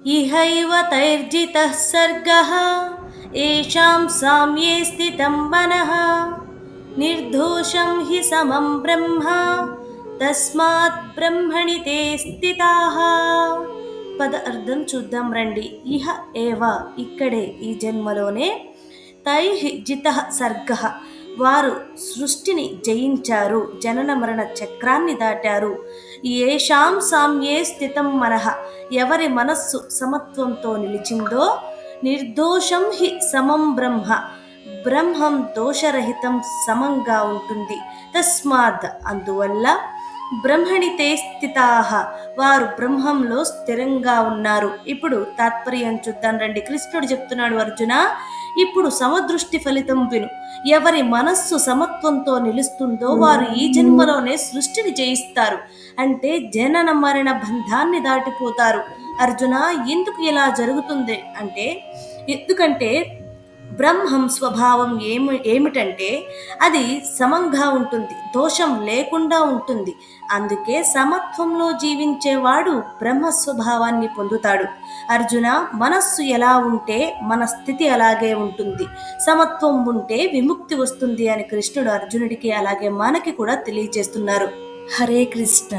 ఇహైవ తైర్జితః సర్గః ఏషాం సామ్యే స్థితం మనః నిర్దోషం హి సమం బ్రహ్మ తస్మాత్ బ్రహ్మణి తే స్థితాః. పద అర్థం చూద్దాం రండి. ఇహ ఏవ ఇక్కడే, ఈ జన్మలోనే, తైః జితః సర్గః వారు సృష్టిని జయించారు, జనన మరణ చక్రాన్ని దాటారు. ఏషాం సామ్యే స్థితం మనః ఎవరి మనస్సు సమత్వంతో నిలిచిందో, నిర్దోషం హి సమం బ్రహ్మ బ్రహ్మం దోషరహితం సమంగా ఉంటుంది. తస్మాత్ అందువల్ల బ్రహ్మణితే స్థితాః వారు బ్రహ్మంలో స్థిరంగా ఉన్నారు. ఇప్పుడు తాత్పర్యం చూద్దాం రండి. కృష్ణుడు చెప్తున్నాడు, అర్జున ఇప్పుడు సమదృష్టి ఫలితం విను. ఎవరి మనస్సు సమత్వంతో నిలుస్తుందో వారు ఈ జన్మలోనే సృష్టిని జయిస్తారు. అంటే జనన మరణ బంధాన్ని దాటిపోతారు. అర్జున ఎందుకు ఇలా జరుగుతుంది అంటే, ఎందుకంటే బ్రహ్మం స్వభావం ఏమిటంటే అది సమంగా ఉంటుంది, దోషం లేకుండా ఉంటుంది. అందుకే సమత్వంలో జీవించేవాడు బ్రహ్మ స్వభావాన్ని పొందుతాడు. అర్జున, మనస్సు ఎలా ఉంటే మన స్థితి అలాగే ఉంటుంది. సమత్వం ఉంటే విముక్తి వస్తుంది అని కృష్ణుడు అర్జునుడికి అలాగే మనకి కూడా తెలియజేస్తున్నారు. హరే కృష్ణ.